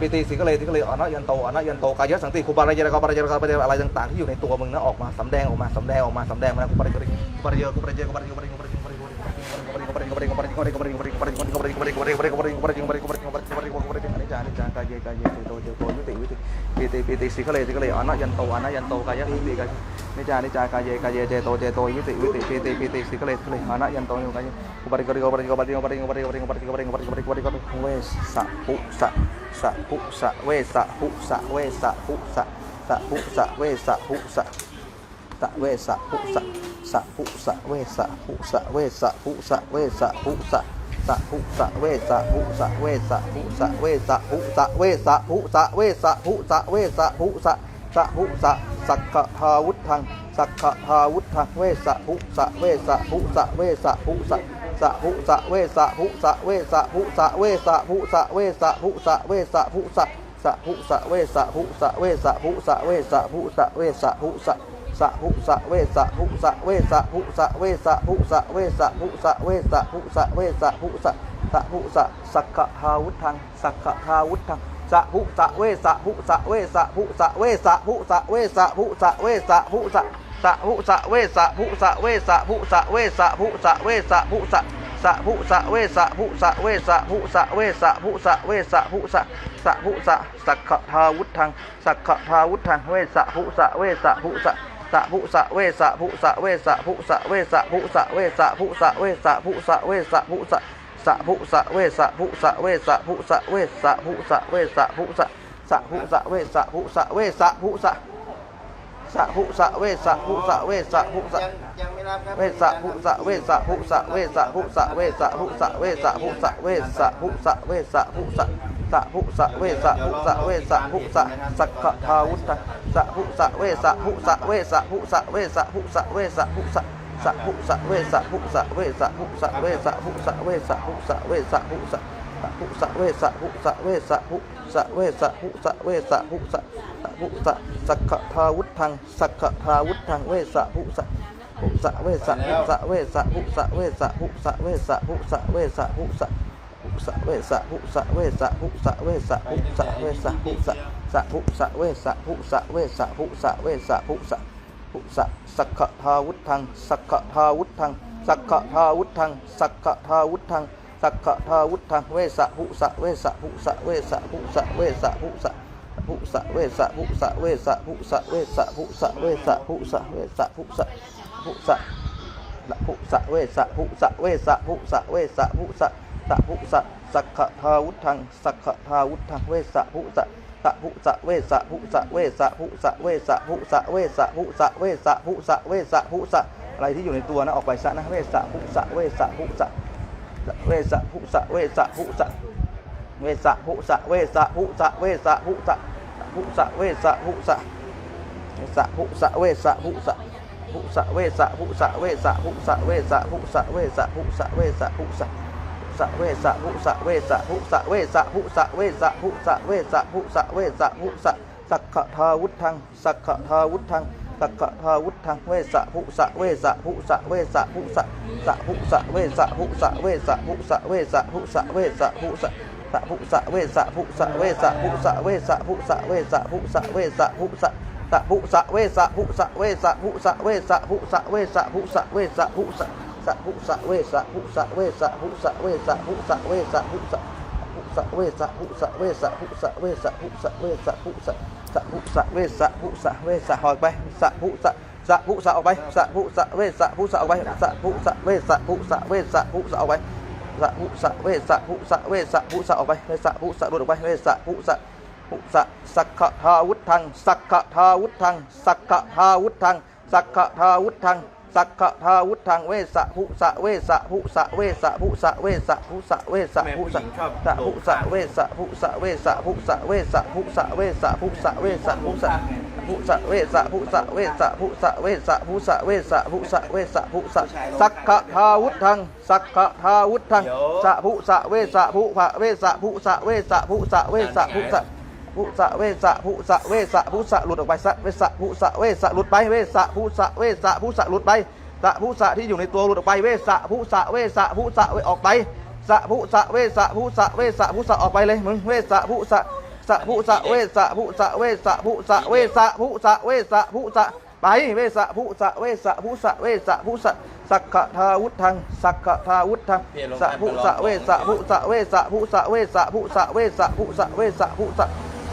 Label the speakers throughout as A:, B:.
A: PTสิ่งอะไรที่ก็เลยอนัยันโตกายสังติคุบารายะอะไรต่างๆที่อยู่ในตัวมึงนะออกมาสำแดงออกมาคุบารายะPTสิ่งอะไรที่ก็เลยอนัยันโตกายสังติกันนิจากายเจโตวิติPTสิ่งอะไรที่เลยอนัยันโตอยู่กันคุบารายะเวสปุสะภุสะเวสะภุสะเวสะภุสะสะภุสะเวสะภุสะสะเวสะภุสะสะภุสะเวสะภุสะเวสะภุสะเวสะภุสะสะภุสะเวสะภุสะเวสะภุสะเวสะภุสะเวสะภุสะเวสะภุสะเวสะภุสะสะภุสะสักขะทาวุธังสักขะทาวุธังเวสะภุสะเวสะภุสะเวสะภุสะสะภุสะเวสะภุสะเวสะภุสะเวสะภุสะเวสะภุสะเวสะภุสะสะภุสะเวสะภุสะเวสะภุสะเวสะภุสะเวสะภุสะสะภุสะเวสะภุสะเวสะภุสะเวสะภุสะเวสะภุสะเวสะภุสะเวสะภุสะสะภุสะสักขะทาวุธังสักขะทาวุธังสะภุสะเวสะภุสะเวสะภุสะเวสะภุสะเวสะภุสะเวสะภุสะสะภุสะเวสะภุสะเวสะภุสะเวสะภุสะเวสะภุสะสะภุสะเวสะภุสะเวสะภุสะเวสะภุสะเวสะภุสะสะภุสะสักขะทาวุธังสักขะทาวุธังเวสะภุสะเวสะภุสะสะภุสะเวสะภุสะเวสะภุสะเวสะภุสะเวสะภุสะเวสะภุสะเวสะภุสะสะภุสะเวสะภุสะเวสะภุสะเวสะภุสะเวสะภุสะสะภุสะเวสะภุสะเวสะภุสะสะภุสะเวสะภุสะเวสะภุสะ
B: ยังไม่รับครับ
A: เวสะภุสะเวสะภุสะเวสะภุสะเวสะภุสะเวสะภุสะเวสะภุสะเวสะภุสะสะภุสะเวสะภุสะเวสะภุสะสักขะทาวุธังสะภุสะเวสะภุสะเวสะภุสะเวสะภุสะเวสะภุสะสะภุสะเวสะภุสะเวสะภุสะเวสะภุสะเวสะภุสะเวสะภุสะภุสะเวสะภุสะเวสะภุสะเวสะภุสะเวสะภุสะภุสะสักขะทาวุธังสักขะทาวุธังเวสะภุสะภุสะเวสะภุสะเวสะภุสะเวสะภุสะเวสะภุสะเวสะภุสะภุสะเวสะภุสะเวสะภุสะเวสะภุสะเวสะภุสะสะภุสะเวสะภุสะเวสะภุสะเวสะภุสะภุสะสักขะทาวุธังสักขะทาวุธังสักขะทาวุธังสักขะทาวุธังสักขะทาวุธังเวสะภุสะเวสะภุสะเวสะภุสะเวสะภุสะภุสะเวสะภุสะเวสะภุสะเวสะภุสะเวสะภุสะเวสะภุสะภุสะละภุสะเวสะภุสะเวสะภุสะเวสะภุสะตะภุสะสักขะทาวุธังสักขะทาวุธังเวสะภุสะต สะภุสะเวสะภุสะเวสะภุสะเวสะภุสะเวสะภุสะเวสะภุสะเวสะภุสะอะไรที่อยู่ในตัวนะออกไปซะนะเวสะภุสะเวสะภุสะเวสะภุสะเวสะภุสะเวสะภุสะเวสะภุสะเวสะภุสะภุสะเวสะภุสะสะภุสะเวสะภุสะภุสะเวสะภุสะเวสะภุสะเวสะภุสะเวสะภุสะเวสะภุสะสะเวสะภุสะเวสะภุสะเวสะภุสะเวสะภุสะเวสะภุสะเวสะภุสะสักขะทาวุธังสักขะทาวุธังสักขะทาวุธังเวสะภุสะเวสะภุสะเวสะภุสะสะภุสะเวสะภุสะเวสะภุสะเวสะภุสะเวสะภุสะสะภุสะเวสะภุสะเวสะภุสะเวสะภุสะเวสะภุสะเวสะภุสะสะภุสะเวสะภุสะเวสะภุสะเวสะภุสะเวสะภุสะเวสะภุสะสะภุสะเวสะภุสะเวสะภุสะเวสะภุสะเวสะภุสะภุสะเวสะภุสะเวสะภุสะเวสะภุสะเวสะภุสะสะภุสะเวสะภุสะเวสะออกไปสะภุสะสะภุสะออกไปสะภุสะเวสะภุสะออกไปสะภุสะเวสะภุสะเวสะภุสะออกไปสะภุสะเวสะภุสะเวสะภุสะออกไปเวสะภุสะหลุดออกไปเวสะภุสะภุสะสักขะทาวุธังสักขะทาวุธังสักขะทาวุธังสักขะทาวุธังสักขะทาวุธังเวสะภุสะเวสะภุสะเวสะภุสะเวสะภุสะเวสะภุสะสะภุสะเวสะภุสะเวสะภุสะเวสะภุสะเวสะภุสะเวสะภุสะภุสะเวสะภุสะเวสะภุสะเวสะภุสะเวสะภุสะเวสะภุสะสักขะทาวุธังสักขะทาวุธังสะภุสะเวสะภุภะเวสะภุสะเวสะภุสะเวสะภุสะภุสะเวสะภุสะเวสะภุสะหลุดออกไปสะเวสะภุสะเวสะหลุดไปเวสะภุสะเวสะภุสะหลุดไปสะภุสะที่อยู่ในตัวหลุดออกไปเวสะภุสะเวสะภุสะออกไปสะภุสะเวสะภุสะเวสะภุสะออกไปเลยมึงเวสะภุสะสะภุสะเวสะภุสะเวสะภุสะเวสะภุสะเวสะภุสะไปเวสะภุสะเวสะภุสะเวสะภุสะสักขะทาวุธังสักขะทาวุธังสะภุสะเวสะภุสะเวสะภุสะเวสะภุสะเวสะภุสะเวสะภุสะ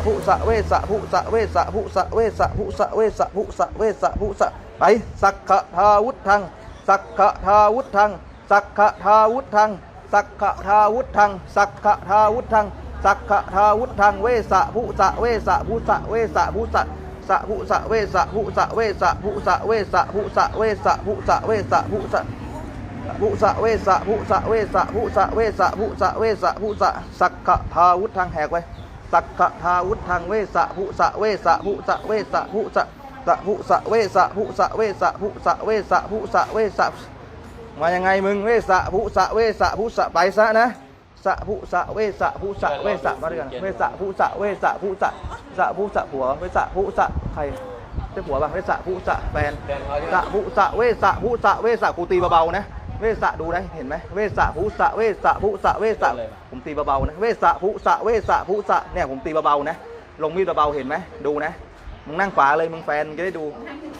A: ภุสะเวสะภุสะเวสะภุสะเวสะภุสะเวสะภุสะเวสะภุสะไปสักขะทาวุธังสักขะทาวุธังสักขะทาวุธังสักขะทาวุธังสักขะทาวุธังสักขะทาวุธังเวสะภุสะเวสะภุสะเวสะภุสะสะภุสะเวสะภุสะเวสะภุสะเวสะภุสะเวสะภุสะเวสะภุสะภุสะเวสะภุสะเวสะภุสะเวสะภุสะเวสะภุสะสักขะทาวุธังแหกไว้สักขะทาวุธังเวสะภุสะเวสะภุสะเวสะภุสะสะภุสะเวสะภุสะเวสะภุสะเวสะภุสะเวสะมายังไงมึงเวสะภุสะเวสะภุสะไปซะนะสะภุสะเวสะภุสะเวสะมาด้วยกันเวสะภุสะเวสะภุสะสะภุสะผัวเวสะภุสะใครใช่ผัวป่ะเวสะภุสะแฟนสะภุสะเวสะภุสะเวสะกูตีเบาๆนะเวสะดูได้เห็นไหมเวสะภุสะเวสะภุสะเวสะผมตีเบาๆนะเวสะภุสะเวสะภุสะเนี่ยผมตีเบาๆนะลงมีดเบาๆเห็นไหมดูนะมึงนั่งขวาเลยมึงแฟนจะได้ดู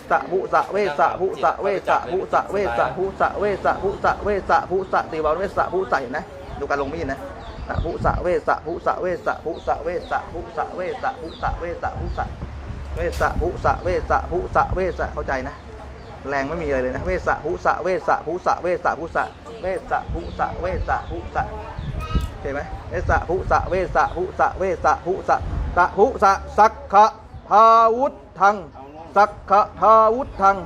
A: สะภุสะเวสะภุสะเวสะภุสะเวสะภุสะเวสะภุสะเวสะภุสะตีเบาเวสะภุสะเห็นไหมดูการลงมีดนะสะภุสะเวสะภุสะเวสะภุสะเวสะภุสะเวสะภุสะเวสะภุสะเวสะภุสะเวสะภุสะเวสะเข้าใจนะแรงไม่มีอะไรเลยนะเวสะภุสะเวสะภุสะเวสะภุสะเวสะภุสะเวสะภุสะเห็นไหมเวสะภุสะเวสะภุสะเวสะภุสะสะภุสะสักขะทาวุธังสักขะทาวุธัง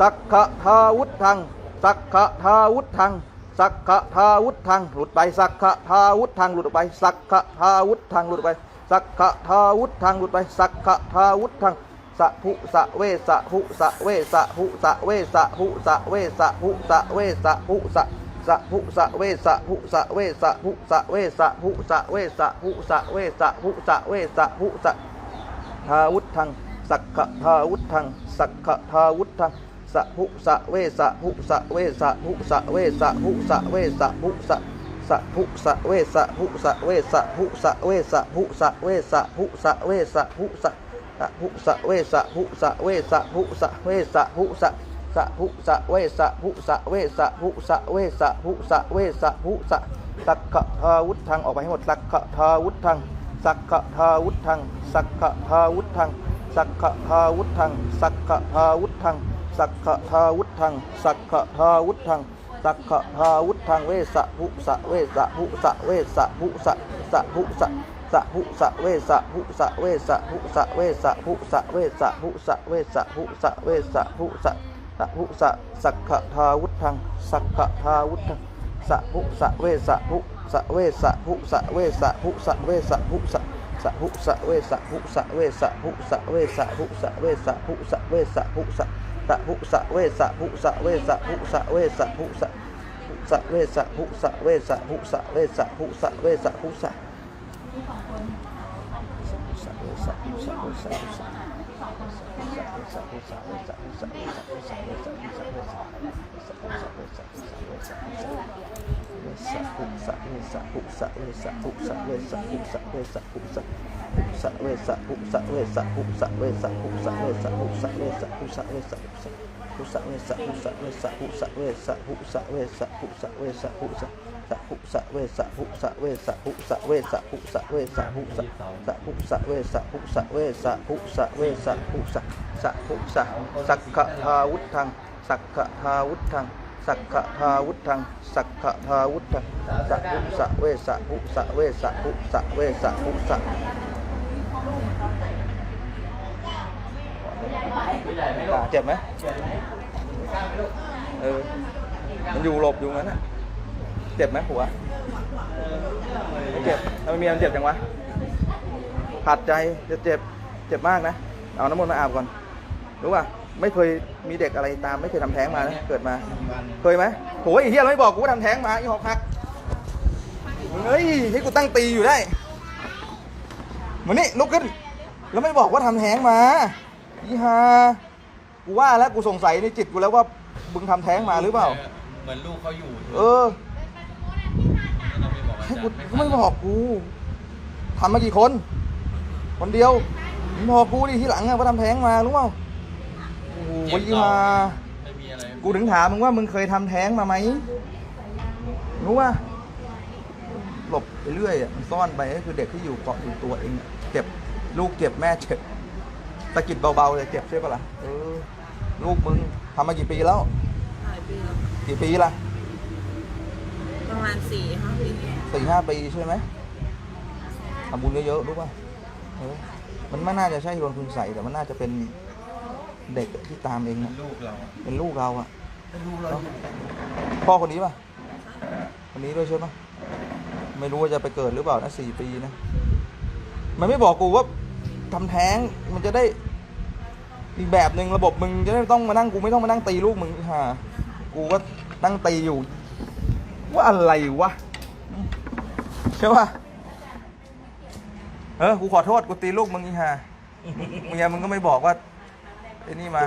A: สักขะทาวุธังสักขะทาวุธังสักขะทาวุธังหลุดไปสักขะทาวุธังหลุดไปสักขะทาวุธังหลุดไปสักขะทาวุธังหลุดไปสักขะทาวุธังสะภุสะเวสะภุสะเวสะภุสะเวสะภุสะเวสะภุสะเวสะภุสะสะภุสะเวสะภุสะเวสะภุสะเวสะภุสะเวสะภุสะเวสะภุสะเวสะภุสะทาวุธังสักขะทาวุธังสักขะทาวุธังสะภุสะเวสะภุสะเวสะภุสะเวสะภุสะเวสะภุสะสะภุสะเวสะภุสะเวสะภุสะเวสะภุสะเวสะภุสะเวสะภุสะสะภุสะเวสะภุสะเวสะภุสะเวสะภุสะสะภุสะเวสะภุสะเวสะภุสะเวสะภุสะเวสะภุสะสักขะทาวุธังออกไปให้หมดสักขะทาวุธังสักขะทาวุธังสักขะทาวุธังสักขะทาวุธังสักขะทาวุธังสักขะทาวุธังสักขะทาวุธังสักขะทาวุธังเวสะภุสะเวสะภุสะเวสะภุสะสะภุสะ สะหุสะเวสะหุสะเวสะหุสะเวสะหุสะเวสะหุสะเวสะหุสะเวสะหุสะสะหุสะสักขะทาวุธังสักขะทาวุธังสะหุสะเวสะหุสะเวสะหุสะเวสะหุสะเวสะหุสะสะหุสะเวสะหุสะเวสะหุสะเวสะหุสะเวสะหุสะเวสะหุสะสะหุสะเวสะหุสะเวสะหุสะเวสะหุสะสะเวสะหุสะเวสะหุสะเวสะหุสะเวสะหุสะสักขะทาวุธังสักขะทาวุธังสักขะทาวุธังสักขะทาวุธังสะหุสะเวสะหุสะเวสะหุสะเวสะหุสะเจ็บไหมมันอยู่หลบอยู่งั้นน่ะเจ็บไหมผัวไม่เจ็บทำไมเมียมันเจ็บจังวะผัดใจจะเจ็บมากนะเอาน้ำมนต์มาอาบก่อนรู้ป่ะไม่เคยมีเด็กอะไรตามไม่เคยทำแท้งมานะเกิดมาเคยไหมโหไอ้เหี้ยเราไม่บอกกูว่าทำแท้งมาไอ้หอกหักเฮ้ยให้กูตั้งตีอยู่ได้มานี่ลุกขึ้นแล้วไม่บอกว่าทำแท้งมาอีฮากูว่าแล้วกูสงสัยในจิตกูแล้วว่ามึงทำแท้งมาหรือเปล่า
B: เหมือนลูกเขาอยู่
A: ให้กูไม่บอกกูทำมากี่คนคนเดียวมึงบอกกูดิที่หลังอะว่าทำแท้งมารู้เปล่าโอ้โหอีฮากูถึงถามมึงว่ามึงเคยทำแท้งมาไหมรู้ป่ะหลบไปเรื่อยอ่ะมันซ่อนไปก็คือเด็กที่อยู่เกาะอยู่ตัวเองเจ็บลูกเจ็บแม่เจ็บตะกิดเบาๆเลยเจ็บใช่ปะล่ะลูกมึงทำมากี่ปีแล้ว
C: หลายปีแล้ว
A: กี่ปีล่ะ
C: ประมาณ4-5 ปี
A: 4-5 ปีใช่ไหมทำบุญเยอะๆรู้ป่ะมันไม่น่าจะใช่โดนคุณใส่แต่มันน่าจะเป็นเด็กที่ตามเองนะเป็นลูกเราอ่ะพ่อคนนี้ป่ะคนนี้ด้วยใช่ไหมไม่รู้ว่าจะไปเกิดหรือเปล่านะ4 ปีนะมันไม่บอกกูว่าทำแท้งมันจะได้อีกแบบหนึ่งระบบมึงจะได้ต้องมานั่งกูไม่ต้องมานั่งตีลูกมึงฮ่ากูก็นั่งตีอยู่ว่าอะไรวะใช่ป่ะกูขอโทษกูตีลูกมึงอีห่าเมียมึงก็ไม่บอกว่าไอ้นี่มา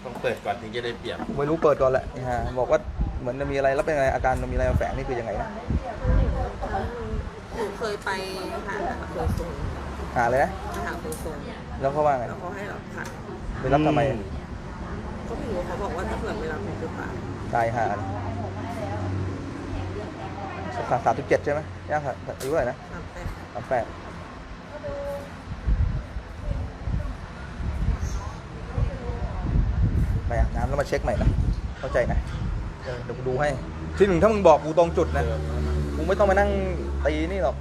B: ต้องเปิดก่อนถึงจะได้เปรียบ
A: ไม่รู้เปิดก่อนแหละอีห่าบอกว่าเหมือนจะมีอะไรแล้วเป็นอะไรอาการมันมีอะไรมาแฝงนี่คือยังไงนะ
C: หนูเคยไปหาคนทรง
A: หาเลยนะ
C: หาคนทรง
A: แล้วเขาว่าไง
C: แล้วเขาให้รับผ่าน
A: ไปรับทำไม
C: ก็ไม่รู้เขาบอกว่าถ้าเกิดไม่รับจะผ่าน
A: ตายห่า37ใช่ไหมย่างอายุเท่าไหร่นะ38ไปอาบน้ำแล้วมาเช็คใหม่นะเข้าใจนะเดี๋ยวกูดูให้ที่หนึ่งถ้ามึงบอกกูตรงจุดนะกูไม่ต้องมานั่งตีนี่หรอก